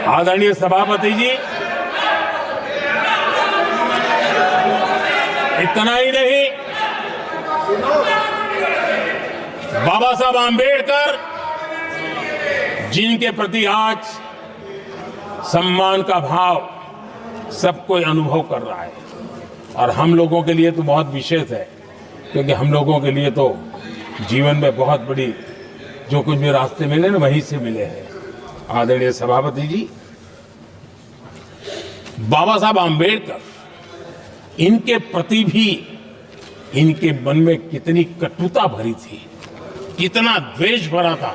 आदरणीय सभापति जी, इतना ही नहीं, बाबा साहब आंबेडकर जिनके प्रति आज सम्मान का भाव सब कोई अनुभव कर रहा है, और हम लोगों के लिए तो बहुत विशेष है, क्योंकि हम लोगों के लिए तो जीवन में बहुत बड़ी जो कुछ भी रास्ते मिले ना, वहीं से मिले हैं। आदरणीय सभापति जी, बाबा साहब आंबेडकर, इनके प्रति भी इनके मन में कितनी कटुता भरी थी, कितना द्वेष भरा था,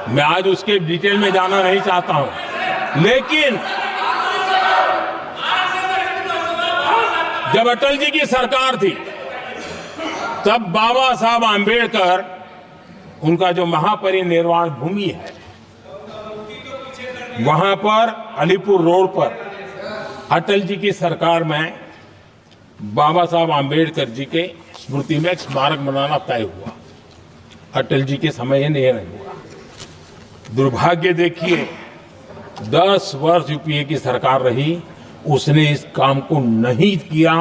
मैं आज उसके डिटेल में जाना नहीं चाहता हूं। लेकिन जब अटल जी की सरकार थी, तब बाबा साहब आंबेडकर, उनका जो महापरिनिर्वाण भूमि है, वहां पर अलीपुर रोड पर अटल जी की सरकार में बाबा साहब आंबेडकर जी के स्मृति में एक स्मारक बनाना तय हुआ। अटल जी के समय ये नहीं हुआ। दुर्भाग्य देखिए, 10 वर्ष यूपीए की सरकार रही, उसने इस काम को नहीं किया,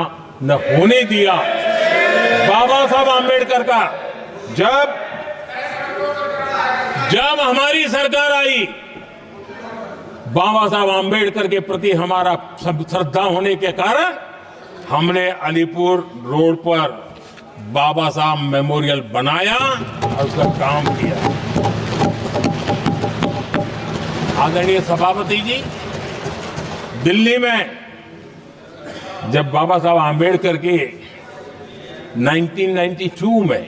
न होने दिया। बाबा साहब आंबेडकर का जब हमारी सरकार आई, बाबा साहब आंबेडकर के प्रति हमारा श्रद्धा होने के कारण हमने अलीपुर रोड पर बाबा साहब मेमोरियल बनाया और उसका काम किया। आदरणीय सभापति जी, दिल्ली में जब बाबा साहब आंबेडकर के 1992 में,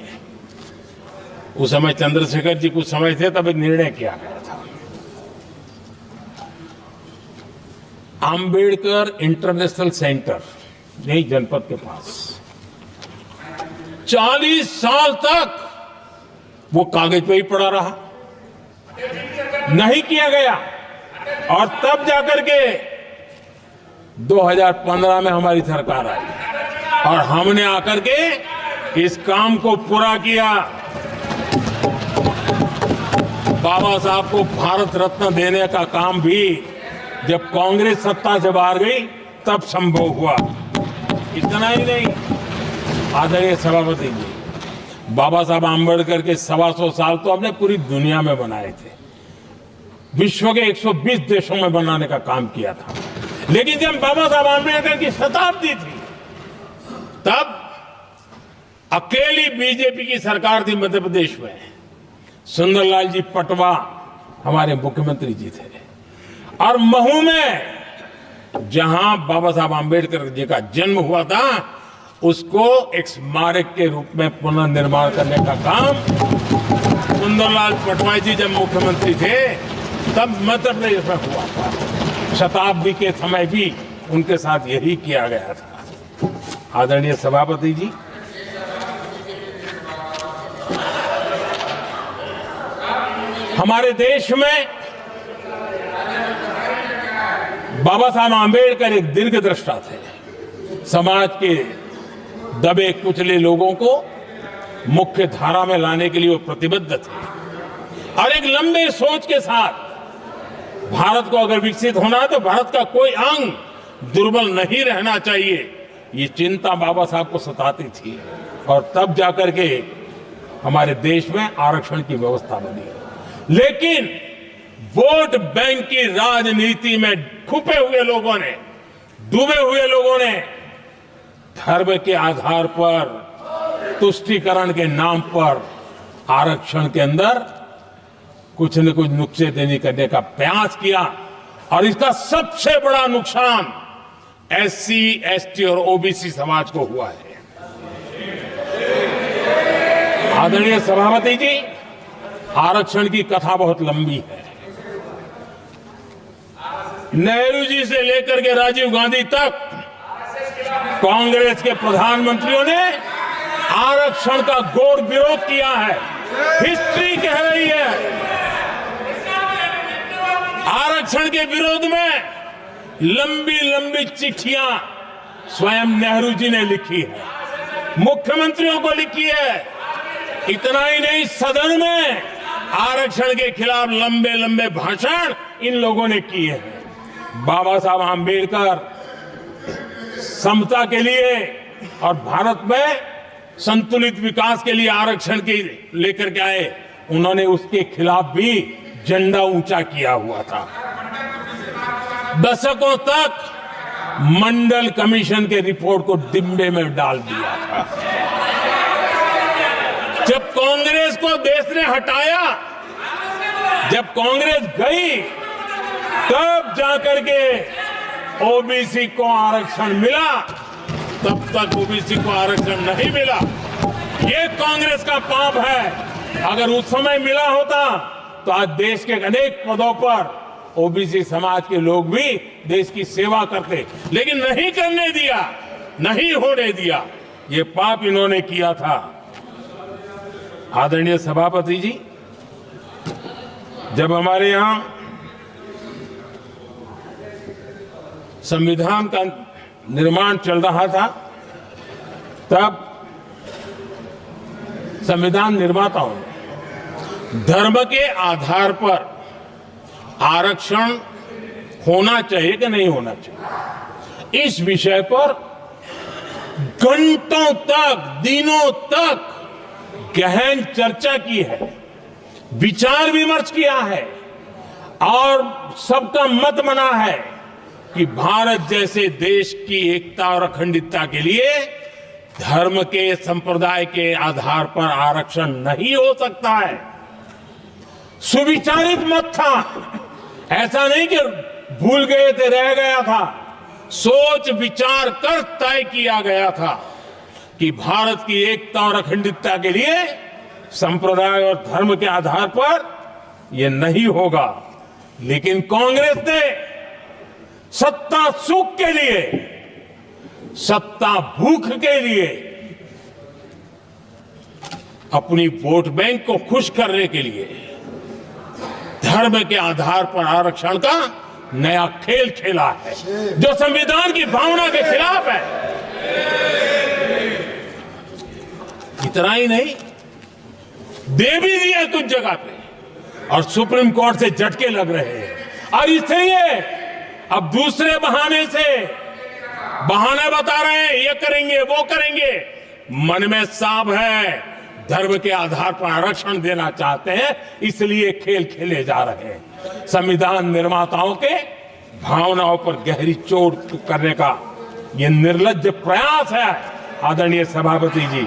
उस समय चंद्रशेखर जी कुछ समय थे, तब एक निर्णय किया गया था, आंबेडकर इंटरनेशनल सेंटर, यही जनपद के पास 40 साल तक वो कागज पे ही पड़ा रहा, नहीं किया गया। और तब जाकर के 2015 में हमारी सरकार आई और हमने आकर के इस काम को पूरा किया। बाबा साहब को भारत रत्न देने का काम भी जब कांग्रेस सत्ता से बाहर गई तब संभव हुआ। इतना ही नहीं, आदरणीय सभापति जी, बाबा साहब आंबेडकर के 125 साल तो हमने पूरी दुनिया में बनाए थे, विश्व के 120 देशों में बनाने का काम किया था। लेकिन जब बाबा साहब आंबेडकर की शताब्दी थी, तब अकेली बीजेपी की सरकार थी मध्य प्रदेश में। सुंदरलाल जी पटवा हमारे मुख्यमंत्री जी थे, और महू में जहां बाबा साहब आंबेडकर जी का जन्म हुआ था, उसको एक स्मारक के रूप में पुनर्निर्माण करने का काम सुंदरलाल पटवा जी जब मुख्यमंत्री थे तब मध्य प्रदेश में हुआ था। शताब्दी के समय भी उनके साथ यही किया गया था। आदरणीय सभापति जी, हमारे देश में बाबा साहब आंबेडकर एक दीर्घदृष्टा थे। समाज के दबे कुचले लोगों को मुख्य धारा में लाने के लिए वो प्रतिबद्ध थे, और एक लंबे सोच के साथ भारत को अगर विकसित होना है तो भारत का कोई अंग दुर्बल नहीं रहना चाहिए, ये चिंता बाबा साहब को सताती थी। और तब जाकर के हमारे देश में आरक्षण की व्यवस्था बनी। लेकिन वोट बैंक की राजनीति में छुपे हुए लोगों ने, डूबे हुए लोगों ने धर्म के आधार पर, तुष्टीकरण के नाम पर आरक्षण के अंदर कुछ न कुछ नुक्सेदेनी करने का प्रयास किया, और इसका सबसे बड़ा नुकसान एससी, एसटी और ओबीसी समाज को हुआ है। आदरणीय सभापति जी, आरक्षण की कथा बहुत लंबी है। नेहरू जी से लेकर के राजीव गांधी तक कांग्रेस के प्रधानमंत्रियों ने आरक्षण का घोर विरोध किया है। हिस्ट्री कह रही है, आरक्षण के विरोध में लंबी लंबी चिट्ठियां स्वयं नेहरू जी ने लिखी है, मुख्यमंत्रियों को लिखी है। इतना ही नहीं, सदन में आरक्षण के खिलाफ लंबे लंबे भाषण इन लोगों ने किए हैं। बाबा साहब आम्बेडकर समता के लिए और भारत में संतुलित विकास के लिए आरक्षण की लेकर के आए, उन्होंने उसके खिलाफ भी झंडा ऊंचा किया हुआ था। दशकों तक मंडल कमीशन के रिपोर्ट को डिब्बे में डाल दिया था। जब कांग्रेस को देश ने हटाया, जब कांग्रेस गई, तब जाकर के ओबीसी को आरक्षण मिला। तब तक ओबीसी को आरक्षण नहीं मिला। ये कांग्रेस का पाप है। अगर उस समय मिला होता तो आज देश के अनेक पदों पर ओबीसी समाज के लोग भी देश की सेवा करते, लेकिन नहीं करने दिया, नहीं होने दिया। ये पाप इन्होंने किया था। आदरणीय सभापति जी, जब हमारे यहां संविधान का निर्माण चल रहा था, तब संविधान निर्माताओं ने धर्म के आधार पर आरक्षण होना चाहिए कि नहीं होना चाहिए, इस विषय पर घंटों तक, दिनों तक गहन चर्चा की है, विचार विमर्श किया है और सबका मत बना है कि भारत जैसे देश की एकता और अखंडता के लिए धर्म के, संप्रदाय के आधार पर आरक्षण नहीं हो सकता है। सुविचारित मत था, ऐसा नहीं कि भूल गए थे, रह गया था। सोच विचार कर तय किया गया था कि भारत की एकता और अखंडता के लिए संप्रदाय और धर्म के आधार पर यह नहीं होगा। लेकिन कांग्रेस ने सत्ता सुख के लिए, सत्ता भूख के लिए, अपनी वोट बैंक को खुश करने के लिए धर्म के आधार पर आरक्षण का नया खेल खेला है, जो संविधान की भावना के खिलाफ है। इतना ही नहीं, दे भी दिया कुछ जगह पे और सुप्रीम कोर्ट से झटके लग रहे हैं। और इसलिए अब दूसरे बहाने से बहाने बता रहे हैं, ये करेंगे वो करेंगे। मन में साफ है, धर्म के आधार पर आरक्षण देना चाहते हैं, इसलिए खेल खेले जा रहे हैं। संविधान निर्माताओं के भावनाओं पर गहरी चोट करने का यह निर्लज्ज प्रयास है। आदरणीय सभापति जी,